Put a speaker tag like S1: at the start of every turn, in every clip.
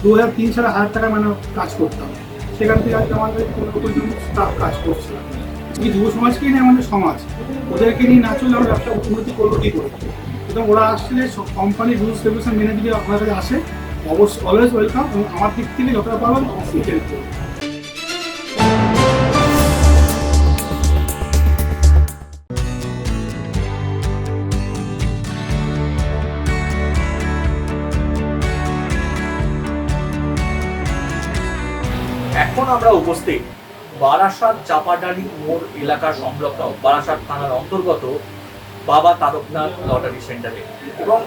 S1: 2003 সালে 1000 টাকা মানে কাজ করতাম। সেখান থেকে আজকে আমাদের 15-20 জন স্টাফ কাজ করছে। এই যুব সমাজকেই নিয়ে আমাদের সমাজ, ওদেরকে নিয়ে না চললে আমরা ব্যবসা উন্নতি করবো কী করে? সুতরাং ওরা আসলে কোম্পানির রুলস রেগুলেশন মেনে যদি আপনার কাছে আসে, অবশ্যই অলওয়েজ ওয়েলকাম, এবং আমার দিক থেকে যতটা পারবেন অবশ্যই হেল্প করবো।
S2: এখন আমরা উপস্থিত বারাসাত চাপাডালি মোড় এলাকার সংলগ্ন বারাসাত থানার অন্তর্গত বাবা তারকনাথ লটারি সেন্টারে, এবং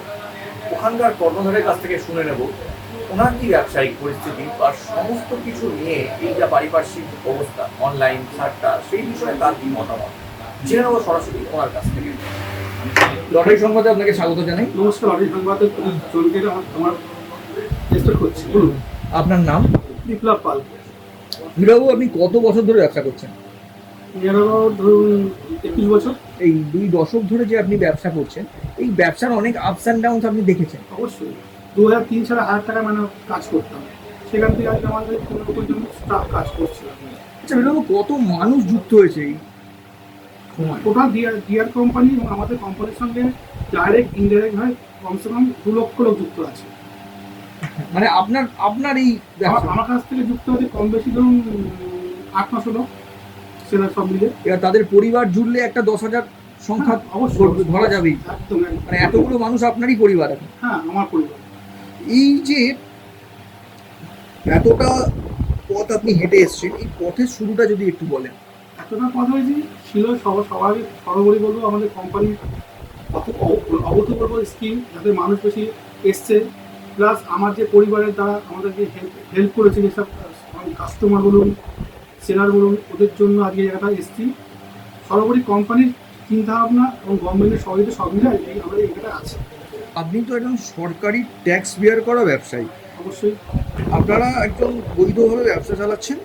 S2: ওখানকার কর্মধারের কাছ থেকে শুনে নেব ওনার কি ব্যবসায়িক পরিস্থিতি বা সমস্ত কিছু নিয়ে এই যা পারিপার্শ্বিক অবস্থা, অনলাইন সারটা, সেই বিষয়ে তার কি মতামত জেনে নেবো সরাসরি ওনার কাছ থেকে। লটারি সংবাদে আপনাকে স্বাগত জানাই।
S1: নমস্কার, লটারি সংবাদে জনকে আমার চেষ্টা করছি। বলুন।
S2: আপনার নাম?
S1: বিপ্লব পাল।
S2: বিপ্লববাবু, আপনি কত বছর ধরে ব্যবসা করছেন?
S1: ধরুন 21 বছর।
S2: এই 2 দশক ধরে যে আপনি ব্যবসা করছেন, এই ব্যবসার অনেক আপস অ্যান্ড ডাউনস আপনি দেখেছেন।
S1: অবশ্যই 2003 সালে 1000 টাকা মানে কাজ করতাম। সেখান থেকে আজকে আমাদের 15-20 জন স্টাফ কাজ করছে।
S2: আচ্ছা বিপ্লববাবু, কত মানুষ যুক্ত হয়েছে এই সময়?
S1: টোটাল ডিআর কোম্পানি এবং আমাদের কোম্পানির সঙ্গে ডাইরেক্ট ইনডাইরেক্ট হয় কমসে কম 2 লক্ষ লোক যুক্ত আছে।
S2: মানে আপনার এই ব্যবসা,
S1: আমার কাছ থেকে যুক্ত হতে কম বেশি ধরুন 8-900 লোক, সেটা সব মিলে।
S2: এবার তাদের পরিবার জুড়লে একটা 10,000 সংখ্যা
S1: অবশ্যই
S2: ধরা যাবেই।
S1: একদম।
S2: মানে এতগুলো মানুষ আপনারই পরিবার এখন?
S1: হ্যাঁ, আমার পরিবার।
S2: এই যে এতটা পথ আপনি হেঁটে এসেছেন, এই পথের শুরুটা যদি একটু বলেন।
S1: এতটা কথা হয়েছে ছিল সবাই সর্বোপরি বলবো আমাদের কোম্পানির অভূতপূর্ব স্কিম, যাতে মানুষ বেশি এসছে, প্লাস আমার যে পরিবারের দ্বারা আমাদেরকে হেল্প করেছে, যেসব কাস্টমার বলুন, সেলার বলুন, ওদের জন্য আজকে জায়গাটা এসছি। সর্বোপরি কোম্পানির চিন্তাভাবনা এবং গভর্নমেন্টের সহযোগিতা সব মিলে আমরা এই জায়গাটা আছি।
S2: আপনি তো একজন সরকারি ট্যাক্স বেয়ার করা ব্যবসায়ী,
S1: অবশ্যই।
S2: আপনারা একজন বৈধভাবে ব্যবসা চালাচ্ছেন।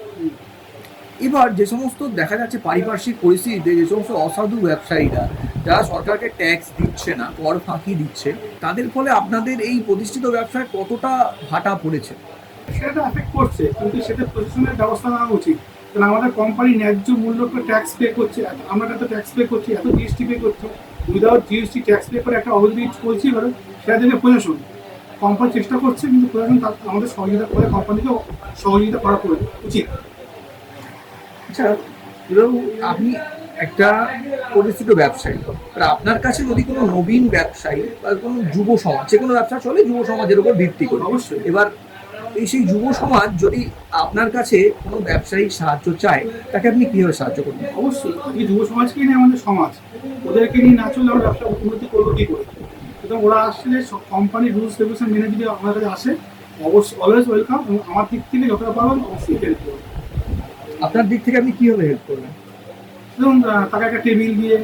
S2: এবার যে সমস্ত দেখা যাচ্ছে পারিপার্শ্বিক পরিস্থিতিতে যে সমস্ত অসাধু ব্যবসায়ীরা যারা সরকারকে ট্যাক্স দিচ্ছে না, কর ফাঁকি দিচ্ছে, তাদের ফলে আপনাদের এই প্রতিষ্ঠিত ব্যবসায় কতটা ভাটা পড়েছে?
S1: সেটা এফেক্ট করছে, কিন্তু সেটা প্রশাসনের ব্যবস্থা নেওয়া উচিত। কারণ আমাদের কোম্পানি ন্যায্য মূল্য করে ট্যাক্স পে করছে, আমরা এত ট্যাক্স পে করছি, এত জিএসটি পে করছি, উইদাউট জিএসটি ট্যাক্স পে করে একটা অবৈধ চলছি। এবারে সেটা দেখে প্রশাসন, কোম্পানি চেষ্টা করছে, কিন্তু প্রশাসন আমাদের সহযোগিতা করে, কোম্পানিকে সহযোগিতা করা উচিত।
S2: আচ্ছা বিপ্লববাবু, আপনি একটা প্রতিষ্ঠিত ব্যবসায়ী, আপনার কাছে যদি কোনো নবীন ব্যবসায়ী বা কোনো যুব সমাজ, যে কোনো ব্যবসা চলে যুব সমাজের উপর ভিত্তি করে,
S1: অবশ্যই।
S2: এবার সেই যুব সমাজ যদি আপনার কাছে কোনো ব্যবসায়িক সাহায্য চায়, তাকে আপনি কীভাবে সাহায্য করবেন?
S1: অবশ্যই এই যুব সমাজকেই নিয়ে আমাদের সমাজ, ওদেরকে নিয়ে না চললে আমরা ব্যবসা উন্নতি করবো কী করে? সুতরাং ওরা আসলে কোম্পানির রুলস রেগুলেশন মেনে যদি আপনার কাছে আসে, অবশ্যই অলওয়েজ ওয়েলকাম, এবং আমার দিক থেকে যতটা পারবেন অবশ্যই হেল্প করবো।
S2: আপনার দিক থেকে আপনি কীভাবে হেল্প করবেন?
S1: ধরুন তাকে একটা টেবিল দিয়ে,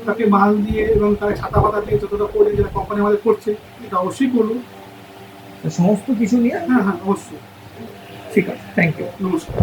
S1: তাকে মাল দিয়ে, এবং তাকে ছাতা পাতা দিয়ে যতটা করে যেটা কোম্পানি আমাদের করছে, এটা অবশ্যই করবো।
S2: সমস্ত কিছু নিয়ে?
S1: হ্যাঁ, অবশ্যই।
S2: ঠিক আছে, থ্যাংক ইউ।
S1: নমস্কার।